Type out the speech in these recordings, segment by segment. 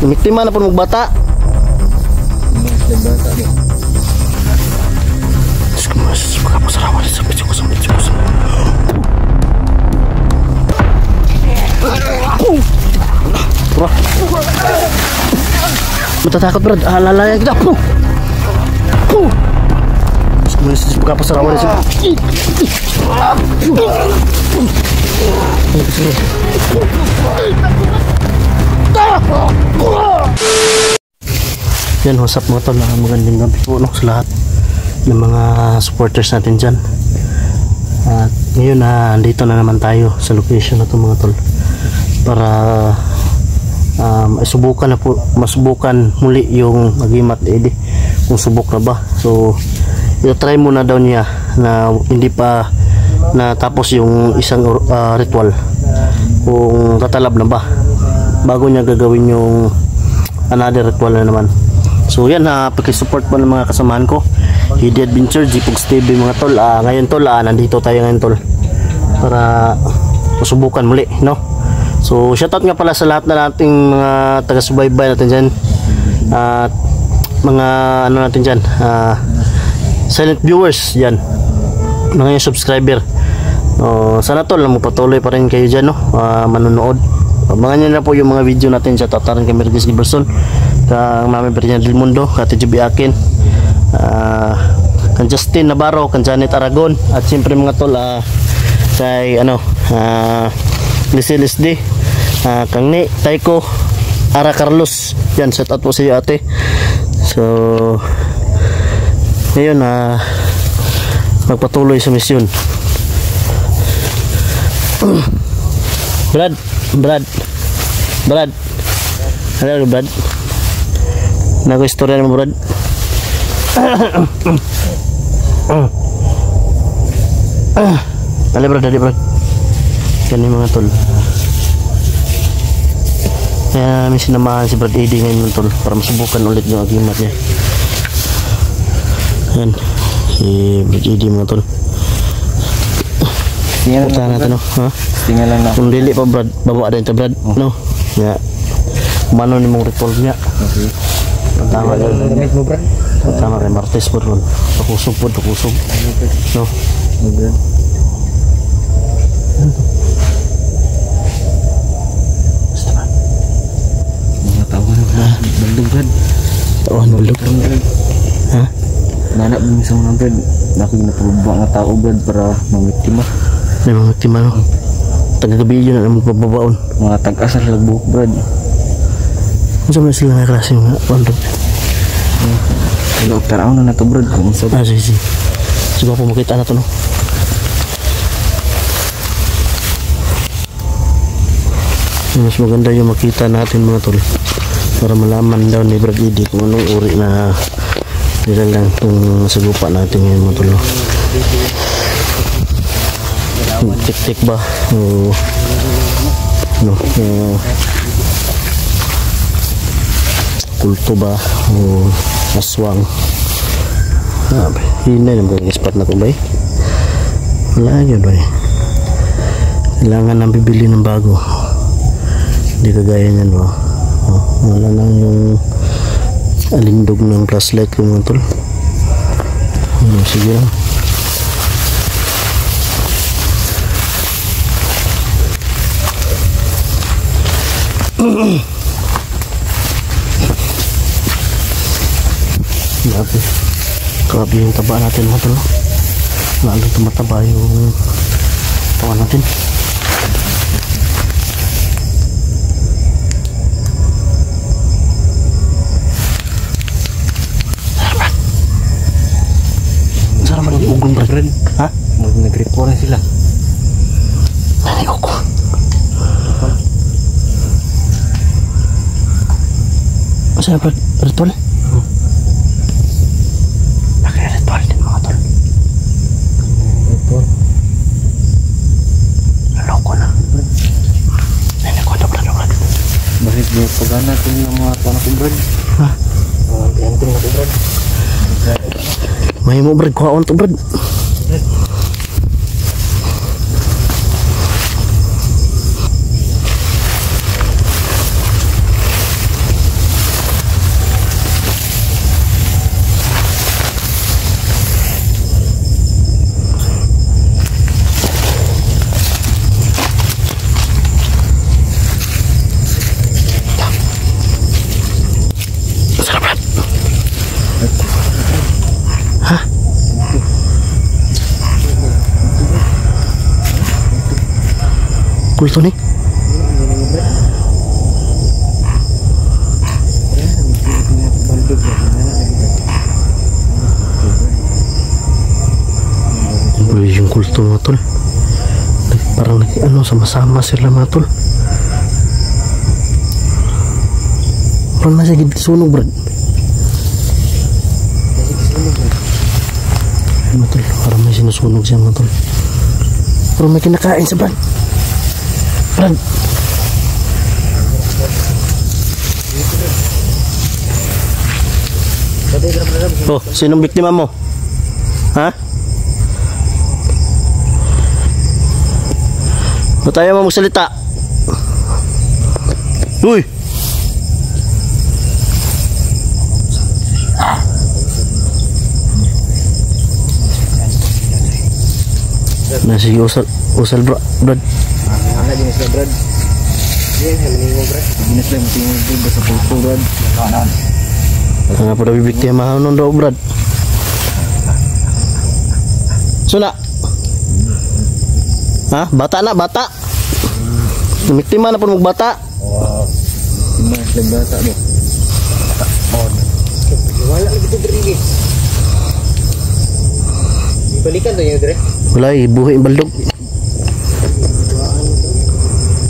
Miktima na po magbata. Bata mo. Suka po sarawan sa bityo ko. Bro. Matatakot bro. Lalaya kita. Suka po sarawan sa yan, what's up mga tol, magandang gabi po no, sa lahat ng mga supporters natin dyan. At ngayon andito na naman tayo sa location na to mga tol para masubukan muli yung Agimat Edi kung subok na ba. So i-try muna daw niya na hindi pa natapos yung isang ritual kung tatalab na ba bago niya gagawin yung another ritual na naman. So yan, pakisupport po ng mga kasamahan ko, Hidi Adventure, G-Pugs TV mga tol. Ngayon tol, nandito tayo ngayon tol para masubukan muli no. So shoutout nga pala sa lahat na nating mga taga-subaybay natin dyan at mga ano natin dyan, silent viewers yan, mga yung subscriber. Sana tol, magpatuloy pa rin kayo dyan no, manonood. Abangan nyo na po yung mga video natin sa Tataran kay Mergis Giberson, kang Mami Berian Del Mundo, kati Jubi Akin, kan Justin Navarro, kan Janet Aragon, at siyempre mga tol kay Lisel SD, kang Ni Taiko Ara Carlos, yan, shout out po sa iyo ate. So ngayon magpatuloy sa misyon. Brad, ano Brad? Nago istorya naman Brad. Dali Brad. Yan yung mga tol. Kaya may sinamahan si Brad Edi ngayon tol para masubukan ulit yung Agimat niya. Yan, si Brad Edi mga tol. Punta natin no, ha? Tingnan lang na. Kung dili pa Brad, baba din ito Brad, no? Ya. Mano ni mong ritual niya. Okay. Tama ka. Gamit mo Brad. Tama kay Martes po ron. Pakusog. No. Okay. Basta ba? Mga tawa na Brad. Baldog Brad. Tawan baldog. Ha? Nanak mo sa mga Brad. Nakinapababa nga tao Brad para mamiktima. May mga tikma no. Taga-gabi yun na naman pababaon. Mga tag-asar sa buhok Brad. Kung saan sila nga klase mga baldog? Dokter ako na to Brad. Sige. Siguro po makita na to no. Mas maganda yung makita natin mga tol para malaman daw ni Brad Edi kung anong uri na nilalang itong sagupa natin ngayon mga tol no. Tik-tik ba o no, kulto ba o aswang. Hinay naman yung spot na ito ba wala yun ba kailangan nang bibili ng bago, hindi kagaya nyan ba. Wala lang yung alindog ng flashlight ko mga tol. Sige lang. Grabe yung taba natin mga tol. Lalo tumataba yung tawa natin. Saan naman yung ugong Brad? Ha? Nag-report na sila. Nani ugong? Masaya Brad? Ritual? Naka-ritual din mga tol. Ritual? Naloko na. Nani ko na Brad. Bakit di pagana ito ng mga tanong ko Brad? Ha? Enteng na ko Brad. May mo Brad, kuhaon to Brad. kulto ni. Boleh yung kulto mga tol. Parang ano sama-sama sila mga tol. Parang nasa gid sunog brad. Ay mga tol, parang may sinusunog siya mga tol. Parang may kinakain sa brad. Brad. Oh, sinong biktima mo? Ha? Ba't tayo mo magsalita? Uy! Nasi usal bro, brad. Ano din sila brad? Yan, halingo brad. Ginis lang tingin din sa puto brad. Nga pa daw biktima nun daw brad. Suna. Ha? Bata na, bata. Biktima na po magbata. Mas lang bata mo. Wala lagi ito diri. Ibalikan to niya dire. Wala, ibuhi yung baldog.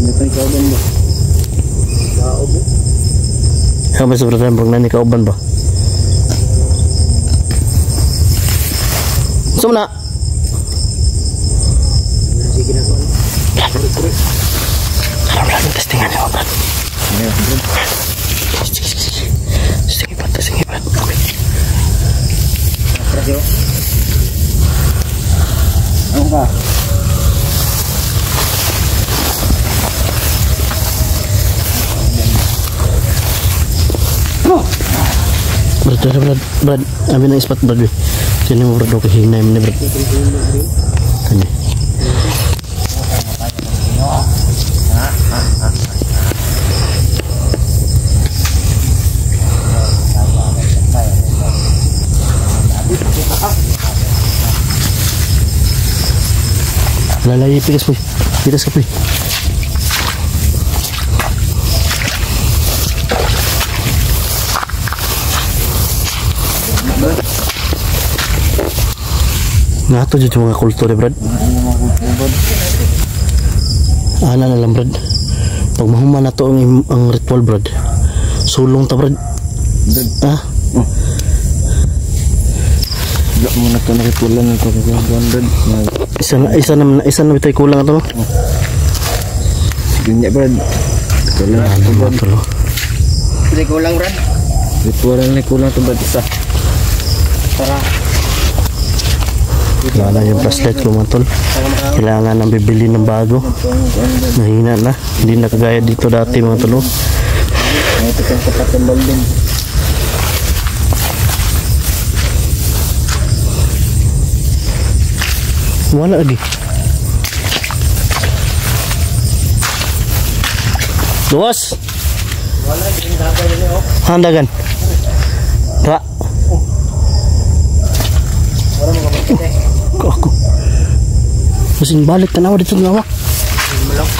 Natay kauban ba? Kaubo. Kaya ba sa brother, pag nani kauban ba? So na. Sige na ko. Harap lang testingan niyo, brad. Sige pa, sige pa. Okay. Radio. Ano ba? Brad, amin ang ispat brad. Sino mo brad, okay, hinay mo na brad. Kanya. Lalay, pikas po. Pikas ka po. Nga to dyan mga kulto brad. Ana na lang brad. Pag mahuman na to ang ritual brad, sulong ta brad. Ha? Gak mo na ito na ritualan ng kakakuhan brad. Isa na bitay kulang ato. Ganyan brad. Ritualan Ano ba ito lo? Hindi kulang brad. Ritualan na kulang ito brad isa. Para Wala yung flashlight ko mga tol. Kailangan nang bibili ng bago. Mahina na. Hindi na kagaya dito dati mga tol. ito kang kapatang balding. Wala lagi. Luwas. Wala din dapat ini oh. Handagan. Ra. Wala mo kapatid. Ako. Masing balik tanawa dito ng lawak. Malak.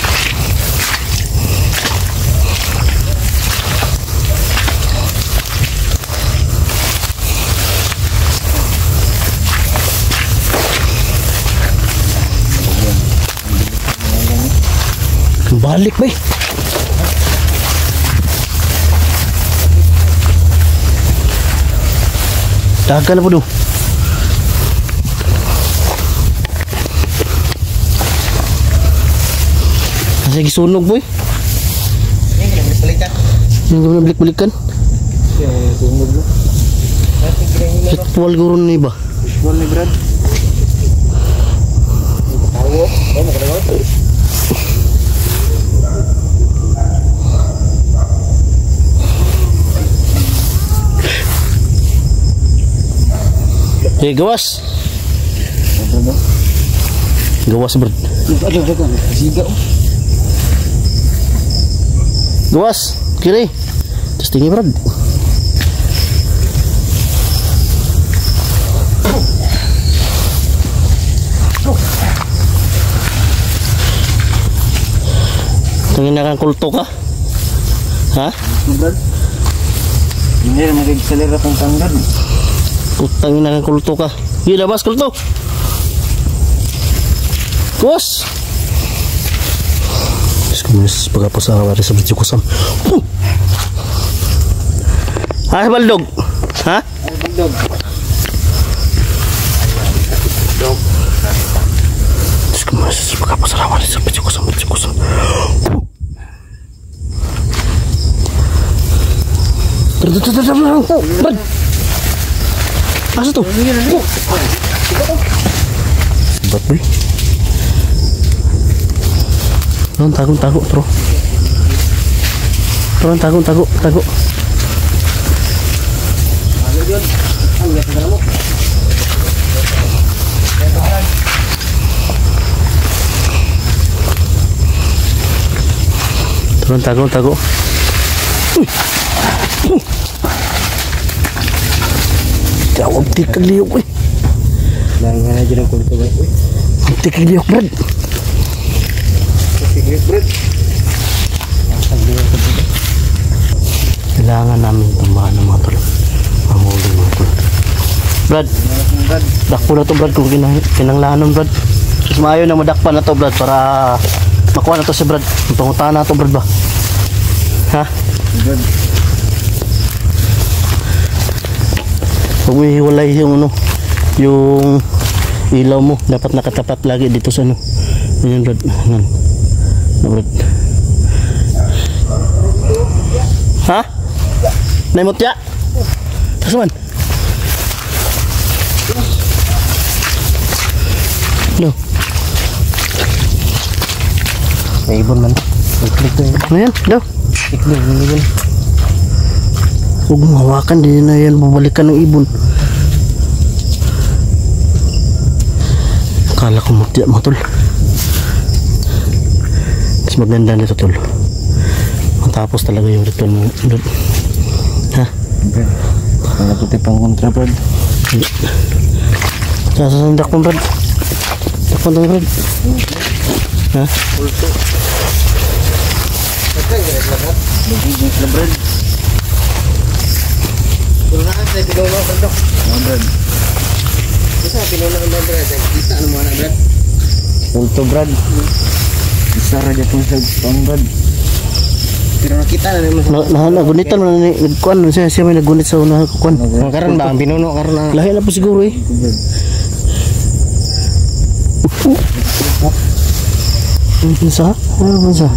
Balik ba eh. Dagan na po doon. Nasa gisunog boy. Ini yang berselikan. Yung gawin na balik-balikan. Yang sunog lo. Nanti kira ini lo. Ritual gurun ni ba? Ritual ni Brad. Tahu, oh mau kena. Eh gawas. Apa bang? Gawas bro. Ada siga. Gawas. Kiri. Terus tinggi bro. Tangin na kang kulto ka? Ha? Brad. Hindi na mag-accelerate ang tanggal. Tangin na kang kulto ka. Sige, labas kulto. Kus! Diyos ko, minis pagkapasawa rin sa video ko sam. Ha, baldog? Ha? Baldog. Diyos ko, minis pagkapasawa rin sa video ko sam. Brad! Asa to? Ba't ba? Tago, bro. Tago. Tago. Jawab tikag liyok, uy. Langan aja ng kulto, Brad. Tikag liyok, Brad. Kailangan namin tumahan ng mga tol. Mahuli mga tol. Brad, dakpo na to, Brad, kung kinanglahanon, Brad. Mas maayo na madakpan na to, Brad, para makuha na to si Brad. Panguntahan na to, Brad, ba? Ha? Brad. Huwag mo hiwalay yung ano, yung ilaw mo. Dapat nakatapat lagi dito sa ano. Ganyan, Brad. Ganyan. Brad. Ha? Naimot ya? Kasuman? No. May ibon man. Iklik to yun. Ano yan? Daw. Iklik, may ibon. Huwag mong hawakan. Di na yan babalikan ng ibon. Akala ko mutya mo, tol. Mas maganda nito, tol. Matapos talaga yung ritual mo. Ha? Brad. Wala puti pang kontra, Brad. Sasasandak mo, Brad. Takpan to, Brad. Ha? Kulto. Magiging na, Brad. Tulungan sa pinuno, Brad. Brad. Isa pinuno na, Brad. Kita ano mo na, Brad. Kulto, Brad. Isa raja pun sa pang, Brad. Pero nakita na naman. Nagunitan mo na nagkuhan. Siya may nagunit sa unahan ko. Karon ba ang pinuno karon na. Lahi na po siguro eh. Sa? Ano sa?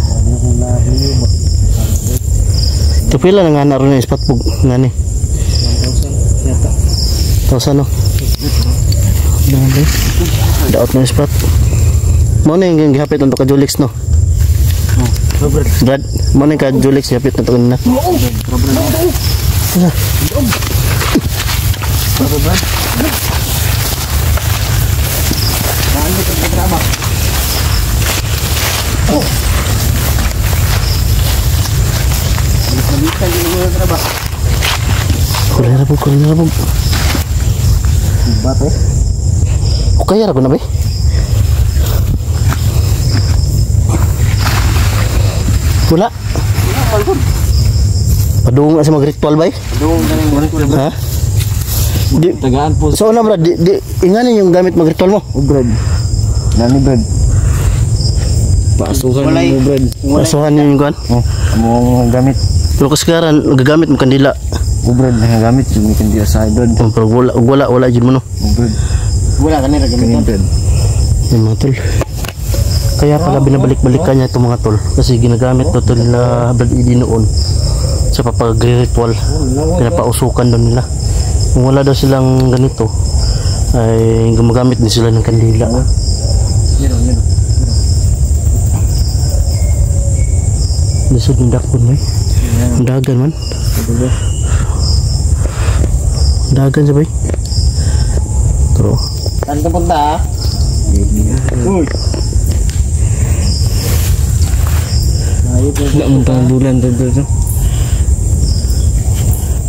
Kapila na nga na rin yung spot bug nga ni. 1,000 no? Daot na yung spot. Mo na yung gihapit untuk ka Julix no? Brad, mo na yung ka Julix gihapit na ito kanina. Kulera po. Bato. Okay, ra ko na ba? Wala. Padung sa mag-ritual ba? Doon na yung ritual. Ha? Di Tagaan po. so na, Brad, di inganin yung gamit mag-ritual mo. Brad. Nani, Brad? Pasukan mo, Brad. Pasuhan yung kuan. Amo gamit. Pero kaskaran gagamit mo kandila. Brad, gamit yung kandila sa Brad. Pero wala jud mo no. Brad. Wala ka nila gamit, Brad. Yung mga tol. Kaya pala binabalik-balikan niya itong mga tol. Kasi ginagamit na tol nila Brad Idi noon sa papag-ritual. Pinapausukan doon nila. Kung wala daw silang ganito, ay gumagamit din sila ng kandila. Lisod ng dakpon mo eh. Ang dagan man. Dagan sabay. Pero Saan ka punta, ha? Uy! Wala mong pang bulan dito.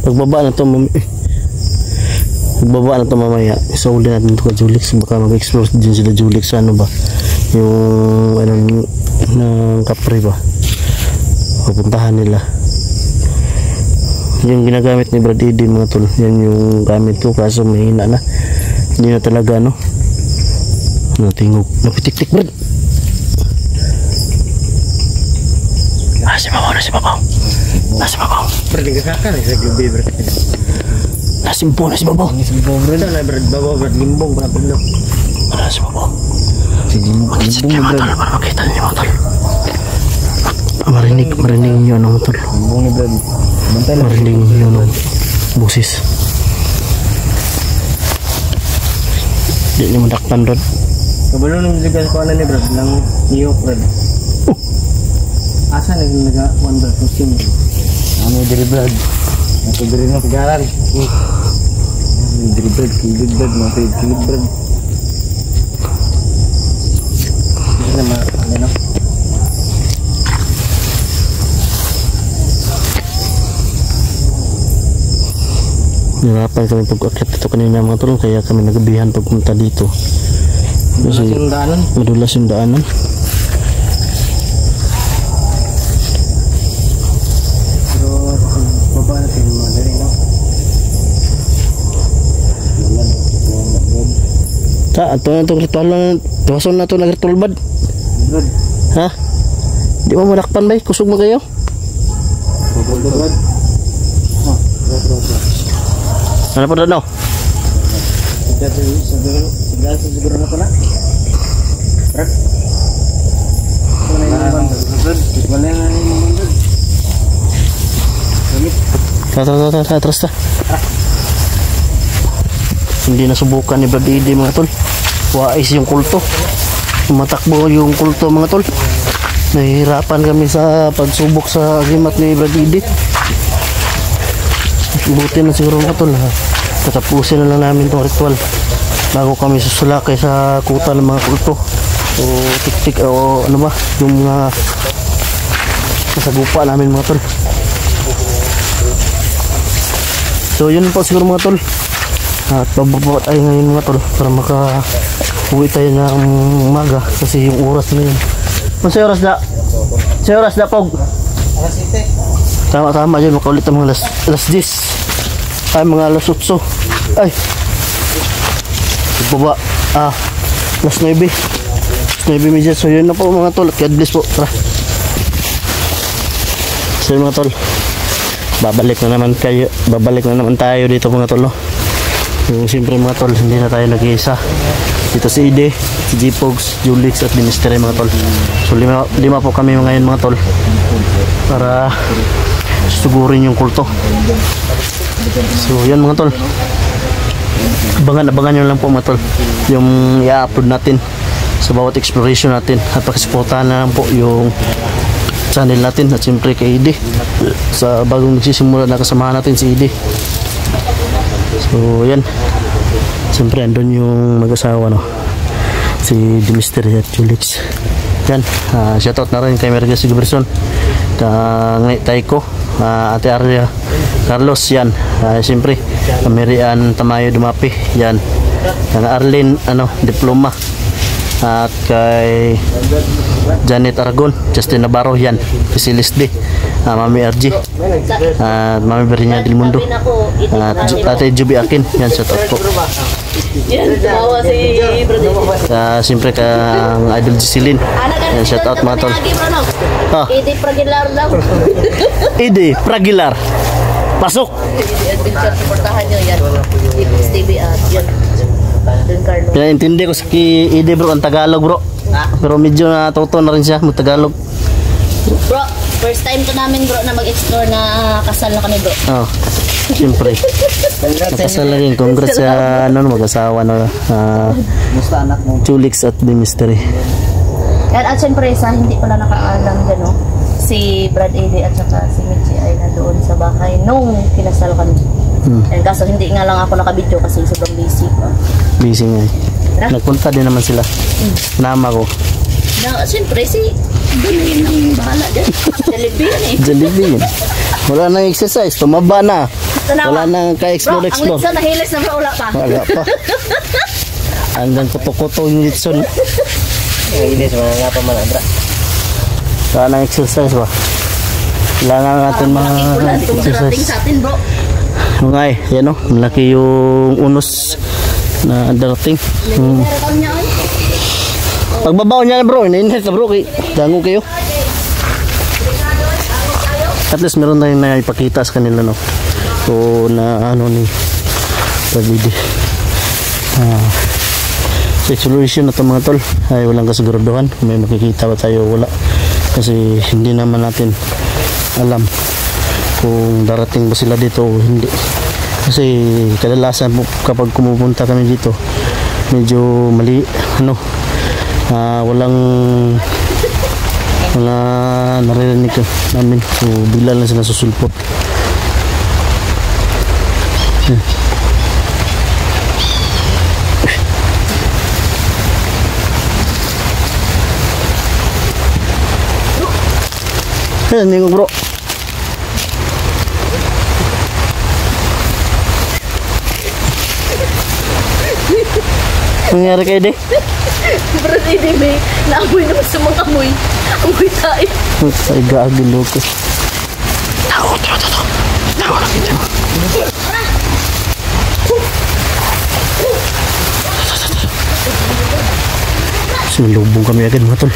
pagbaba na to mamaya, isauli natin ito ka Julix. Baka mag-explore din sila Julix sa ano ba yung ano ng Capri ba. pupuntahan nila. Yung ginagamit ni Brad Eddie mga tol, yan yung gamit ko kaso mahina na, hindi na talaga no natingog, napitik-tik Brad. Si babaw. Brad, nagkakakan sa gabi Brad. Nasimpo na si babaw. Brad, na Brad, babaw Brad, limbong Brad. Si babaw. Limbong Brad. Para makita niyo mga tol. Marinig niyo ano mga tol. Limbong ni Brad. Marinig niyo ano busis. Di niyo madakpan Brad. Kabalo nung ligas ko ni Brad, lang niyok Brad. Asa nag-1 Brad, pusin. Ano diri Brad? Ako diri na pagaran. Diri Brad, kilid Brad, mga kilid Brad. Hindi naman, ano? Nirapan kami pag-akit ito kanina mga tol, kaya kami nagabihan pagpunta dito. Kasi madulas yung daanan. Pero baba natin mga dali no? Ito na itong ritual na, tuwason na ito nag-ritual bad. Brad. Ha? Di mo madakpan ba? Kusog mo kayo? Brad. Ano po doon? Siguro na ko na. Brad. Wala nga naman Brad. Atras ta. Hindi nasubukan ni Brad Eddie mga tol. Wais yung kulto. Matakbo yung kulto mga tol. Nahihirapan kami sa pagsubok sa agimat ni Brad Eddie. Buti na siguro mga tol ha. Tatapusin na lang namin itong ritual bago kami susulakay sa kuta ng mga kulto o tik-tik o ano ba yung mga nasagupa namin mga tol. So yun po siguro mga tol, at bababa tayo ngayon mga tol para maka-uwi tayo ng umaga kasi yung oras na yun. Masay oras na? Masay oras na pog? Tama yun, makaulit ang mga alas 10 ay mga alas 8 ay baba alas 9 media. So yun na po mga tol, God bless po. Tara, so yun mga tol, babalik na naman tayo dito mga tol no? Yung siyempre mga tol, hindi na tayo nag-iisa dito, si Ide, si G-Pogs, Julix at Ministry mga tol. So lima po kami ngayon mga tol para sugurin yung kulto. So yan mga tol, abangan nyo lang po mga tol yung i-upload natin sa bawat exploration natin at pakisuportahan na lang po yung channel natin at siyempre kay Ide sa bagong nagsisimula na kasamahan natin si Ide. So yan, siyempre andun yung mag-asawa no, si Mystery at Julix. Yan, shoutout na rin kay Merges Guberson, Ngay Taiko, Ate Arya Carlos yan, siyempre Merian Tamayo Dumapi yan, Arlene Diploma, at kay Janet Aragon, Justin Navarro yan, Cecilis D, Mami RG, at Mami Berinya Del Mundo, at Ate Juby Akin yan, shoutout po. Siyempre kang Idol Gisilin yan, shoutout mga tol. Ide Pragilar daw. Ide Pragilar pasok. Supportahan nyo yan, TV at yan. Pinaintindi ko sa Ide bro ang Tagalog bro, pero medyo natuto na rin siya mag Tagalog bro. First time to namin bro na mag-explore na kasal na kami bro. Siyempre nakasal na rin. Congrats sa mag-asawa na Julix at The Mystery. At siyempre sa hindi pala nakaalam dyan no, si Brad Eddie at saka si Mitchie ay nandoon sa bahay nung kinasal kami. And kaso hindi nga lang ako nakabidyo kasi sobrang busy. Busy nga. Nagpunta din naman sila. Nama ko. Siyempre si doon na yun ang bahala dyan. Jollibee yun. Wala nang exercise, tumaba na. Wala nang ka-explore. Ang litson nahilis na bro, wala pa. Wala pa. Hanggang kuto-kuto yung litson. Inis mga nga pa malabra. Wala nang exercise ba? Kailangan natin mga Wala itong darating sa atin, bro. mga yan o, malaki yung unos na darating. Meron niya, ay. Pagbabaw niya bro, inainit na bro, dango kayo. At least meron tayong naipakita sa kanila, no. So na ano ni Pagidi sa exploration na ito mga tol ay walang kasiguraduhan kung may makikita ba tayo wala, kasi hindi naman natin alam kung darating ba sila dito o hindi, kasi kadalasan kapag kumupunta kami dito medyo mali ano, walang naririnig namin, so bigla lang sila susulpot. Ayan, ningo bro. Nangyari kayo di? Bro, hindi may naamoy naman sa mga amoy. Amoy tayo. Ay, gaagin loko. Tawa lang ito. Sinulubong kami agad mga tol.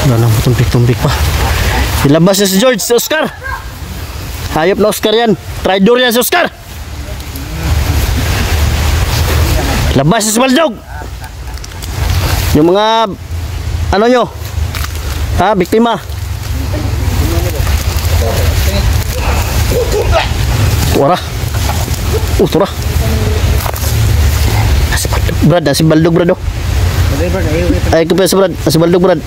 Wala nang tumpik-tumpik pa. Ilabas na si George, si Oscar. Hayop na Oscar yan. Traidor yan si Oscar. Labas na si Baldog. Yung mga ano nyo, biktima. Wara. Tura. Brad, si Baldog brad. Ay, ko pa si Brad, si Baldog brad.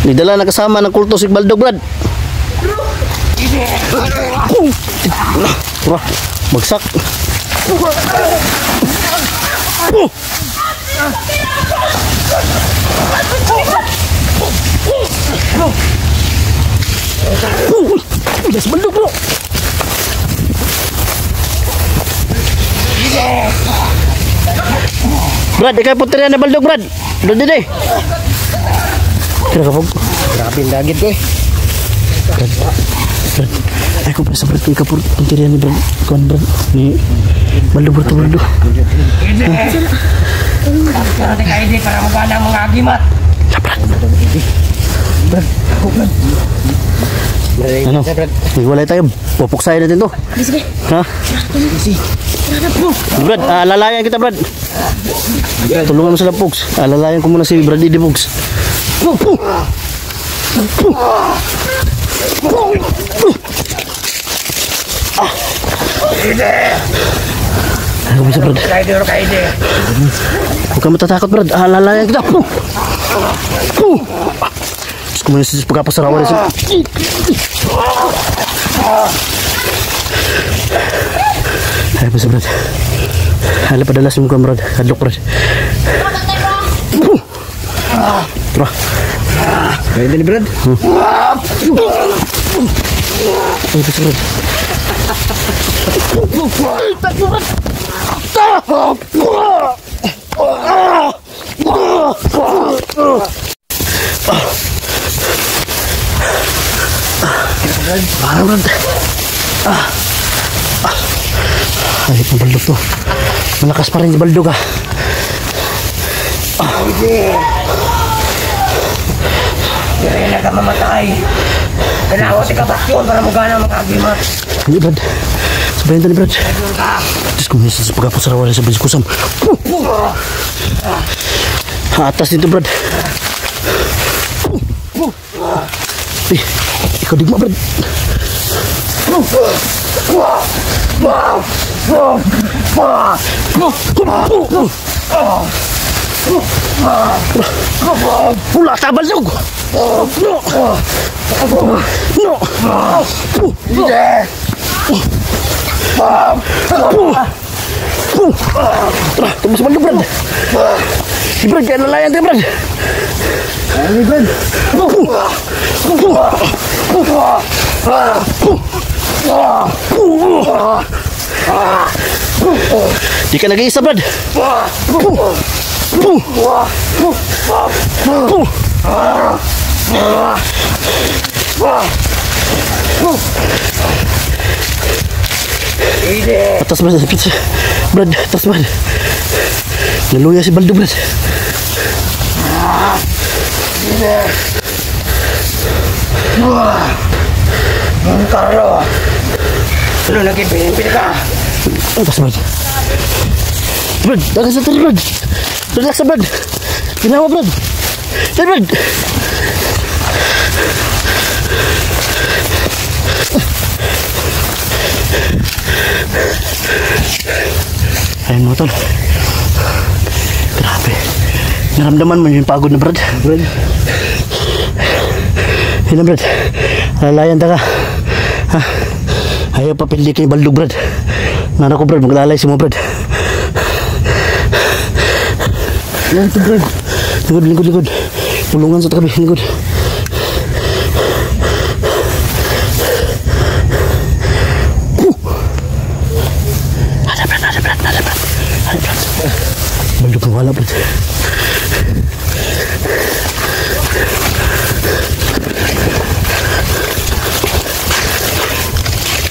Nidala na kasama ng kulto si Baldog brad. Tura, bagsak. Si Baldog bro. Brad, ikaw putir yan na Baldog Brad. Brad din eh. Kira kapag Grabe yung dagit ko eh. Brad, ay ko pa sa Brad, ikaw putir yan ni Brad. Ikaw Brad, ni Baldog Brad to Baldog. Karate ka hindi para magana mga agimat. Brad. Ano? Hiwalay tayo. Pupuksahin natin to. Sige. Ha? Brad, lalayan kita Brad. Tulungan mo sila Pogs. Lalayan ko muna si Brad Didi Pogs. Ano bisa Brad? Huwag ka matatakot Brad. Lalayan kita. Terus kemudian si pagkapasarawan di sini. Ayo bisa Brad. Hala padalas yung muka Brad. Kadlok Brad. Terah. Kaya din Brad. Ayo bisa Brad. Parang Brad. Ayop ng Baldog to. Malakas pa rin si Baldog Kaya na ka mamatay. Kailangan ka basyon para magana mga agimat. Hindi Brad. Sabayan tadi Brad. Terus kung minsan sa pagkapasarawan sa biskusam. Atas itu Brad. Ikaw digma Brad. Pula tabal dog. No. Tunggu sebentar Brad. Si Brad jangan nelayan deh Brad. Ini Brad. Di ka nag-iisa Brad. Atas Brad, pizza. Brad, atas Brad. Naluya si Baldo Brad. Carlo. Ano lagi pinipili ka? Atas Brad. Brad, agak sa tayo Brad. Relax Brad. Ginawa Brad. Yan Brad. Ayun mo tol. Grabe. Naramdaman mo yung pagod na Brad. Brad. Yun na Brad. Lalayan ta ka. Ha? Ayaw pa pili kay Baldog Brad. Nana ko Brad. Maglalay si mo Brad. Yan to Brad. Lingkod. Tulungan sa tabi. Lingkod. Ada Brad. Baldog kang wala Brad.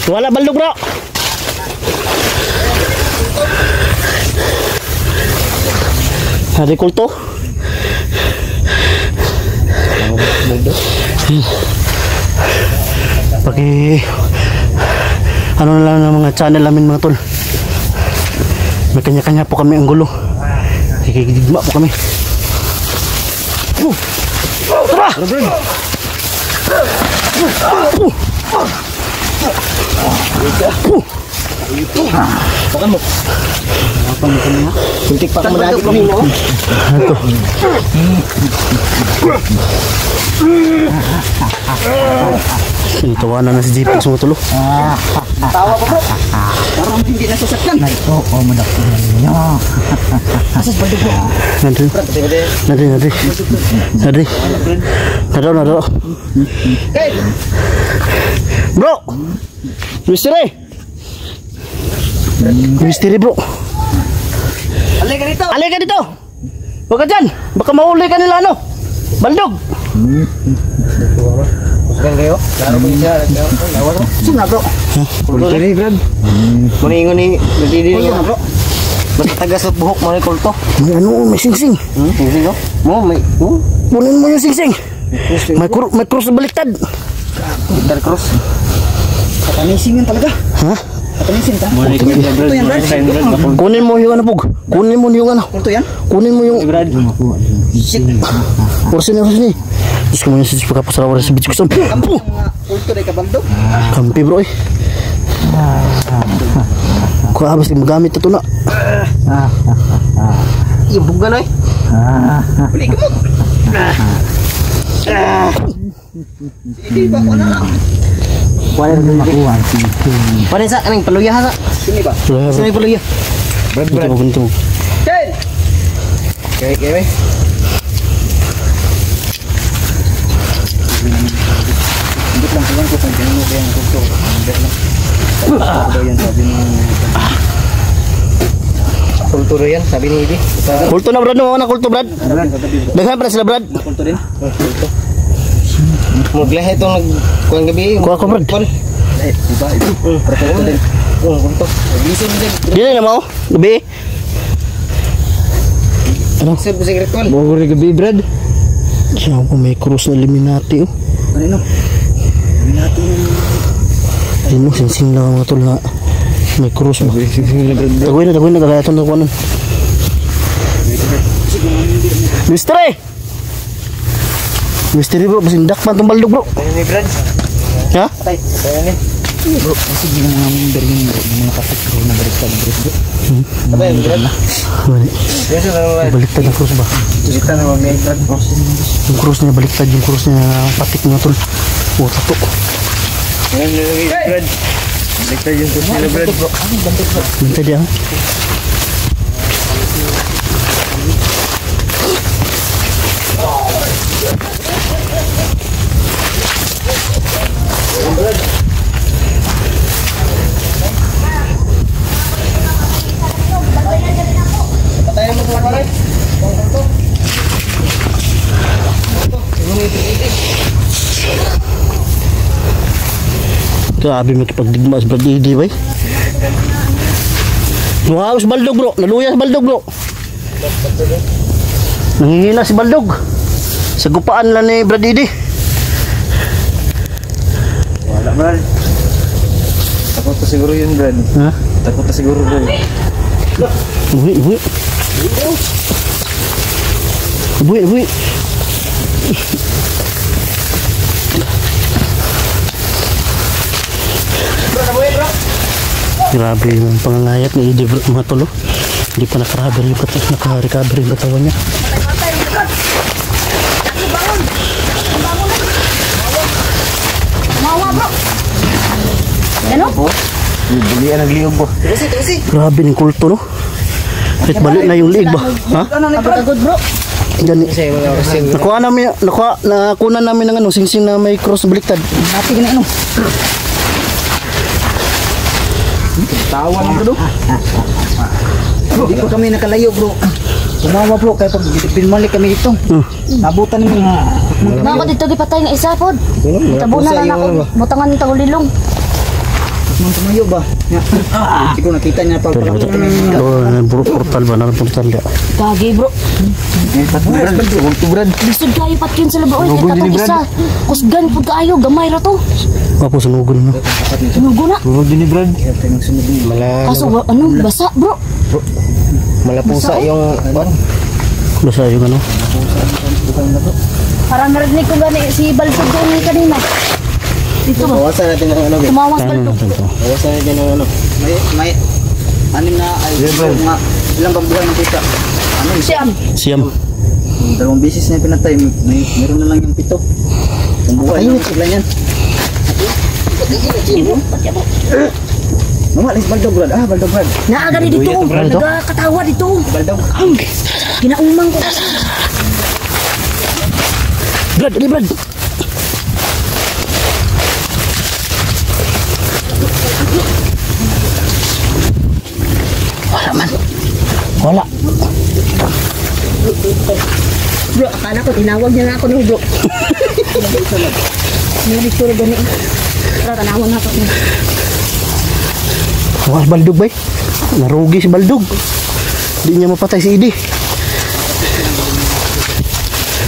Wala Baldog bro. Hari kulto. Paki ano na lang ng mga channel namin mga tol. May kanya-kanya po kami ang gulo. Kikigigma po kami. Tara! Pakan mo. Pakan mo kami ha. Kuntik pa kami lagi kami mo. Ito. Tawanan na si JP sa tulo. Tawa pa bro. Parang hindi nasasaktan. Oo, madakot niya. Asas Baldo bro. Nadri. Naro. Hey! Bro! Misteri bro. Alay ka dito. Huwag ka dyan. Baka mahuli ka nila ano. Baldog. Kan kayo? Laro mo siya. Sino na bro? Kulto ni Brad. Muningon ni nagdidiri na bro. Basta taga sa buhok mo ni kulto. May ano, may singsing. Singsing no? Mo may Punin mo yung singsing. May cross na baliktad. Gitar cross. Katanisin yan talaga. Ha? Katanisin ka? Kulto yan Brad. Kunin mo yung ano Pug. Kunin mo yung ano. Kulto yan? Kunin mo yung Brad. Shit. Kursi ni. Terus kemudian saya juga pasal awal sebiji kusum. Kamu kulto dari Baldo. Kampi bro. Kau habis magamit ito na. Ibog ka na eh. Balik ka mo. Hindi ba ko na lang. Wala na makuha. Paano sa kanang paluya ha? Sini ba? Sini paluya. Brad. Ken! Okay. Hindi lang ko kung kanya mo kaya ang kulto. Hindi lang. Kulto yan sabi ni... Kulto yan sabi ni Ibi. Kulto na Brad, no? Kulto Brad. Daghan pa na sila Brad. Kulto din. Kulto. Maglahe itong nagkuhan gabi. Kuha ko Brad. Diba? Kulto din. Kulto. Naglisin din. Dili na mo? Gabi? Ano? Sir, busing ritual. Bago rin gabi Brad. Siya ako may cross na Illuminati oh. Ano? Illuminati. Ayun mo, sing-sing lang mga tol na may cross mo. Dagwin na kagaya itong nakuha nun. Mystery bro, masing dakpan itong Baldog bro. Tayo ni Brad. Ha? Tayo ni. Bro, kasi hindi mga berlin bro, mga kapit bro na baliktad bro. Tayo ni Brad. Yes, Baliktad na cross ba? Kita na mga Brad. Yung cross niya baliktad, yung cross niya patik mga tol. Oh, tato. Ngayon nilagay Brad. Baliktad yung cross nila Brad. Bintay dia. Tayo mo mga pare. Grabe makipagdigma sa Brad Eddie bay. Wow, si Baldog bro. Naluya si Baldog bro. Nangihina si Baldog. Sa gupaan lang ni Brad Eddie. Wala, Brad. Takot na siguro yun, Brad. Ha? Takot na siguro, Brad. Uy. Uy. Grabe yung pangangayat ni Eddie bro, mga tolo. Hindi pa naka-recover yung katawan niya. Mawa bro. Ano? Bulian ang liog po. Grabe ng kulto no. Kahit balik na yung liig ba? Ha? Agad bro. Gani. Nakuha namin ng singsing na may cross baliktad. Hati ka na ano. Tawa lang bro. Hindi pa kami nakalayo bro. Sumawa bro kaya pag pinmalik kami dito. Nabutan ng mga Mga ko dito gipatay nga isa pod. Tabunan na ako. Butangan ng tagulilong. mga tumayo ba? Hindi ko nakita niya pa pala. Portal ba? Portal ya. Kagi bro. Brad. Lisod kayo patkin sa laba. Oy, katong isa. Kusgan pod kaayo. Gamay ra to. Apa sunugon no? Sunugo na. Sunod din ni Brad. Kaso ano, basa bro. Malapusa yung Basa yung ano? Parang narinig ko gani si Balsog doon kanina. Dito ba? bawasan natin ng ano. Tumawas Ano Balsog. to? Bawasan natin ng ano. May anim na ay mga ilang pambuhay ng kita. Ano yung Siyam. Siyam. dalawang bisis na pinatay. Meron na lang yung 7. Ang buhay ng sila niyan. Mama, let's Baldog Brad. Baldog Brad. Naagani dito. Baldo? Nagkatawa dito. Baldog. Ginaumang ko. Brad, ali Brad. Wala man. Wala. Bro, akala ko tinawag niya na ako no bro. Hindi ko rin gani. Tara, tanawag na ako. Wala Baldog bay. Narugi si Baldog. Hindi niya mapatay si Eddie.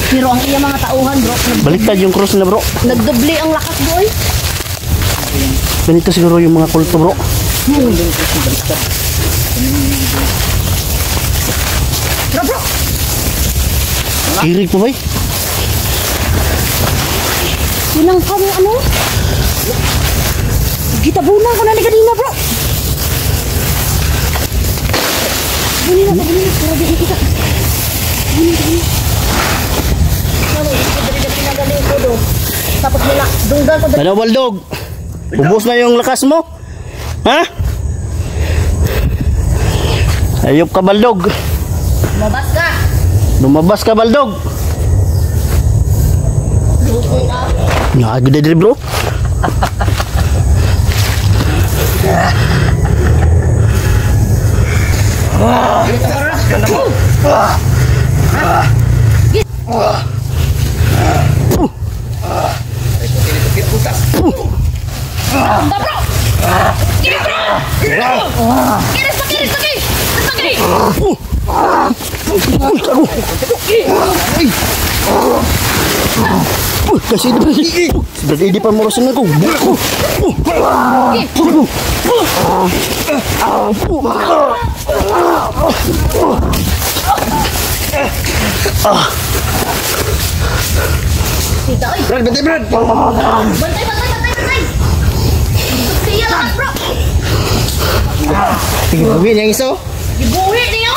Pero ang iya mga tauhan bro, Baliktad yung cross na bro. nagdoble ang lakas bro eh. Ganito siguro yung mga kulto bro. Bro bro, Kirig po bay. sinang kami ano? Gitabunan ko na ni kanina bro. Bunina. Para di kita. Bunina. Sabi, dari pinagaling ko do. Tapos nila, dunggan ko. Ano Baldog? Ubus na yung lakas mo? Ha? Ayop ka Baldog. Mabas ka. Lumabas ka Baldog. Nakaganda din bro. Anda bro. Kiri bro. Kiri. Kasi berarti di pemorosan aku. Brad, bantay Brad. Bantay. Siya lang bro. Tingnan mo yang iso. Ibuhi niyo.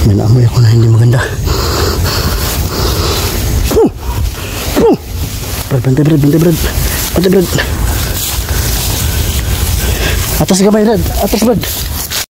May naamoy ako na hindi maganda. Brad. Atas gamay Brad. Atas Brad.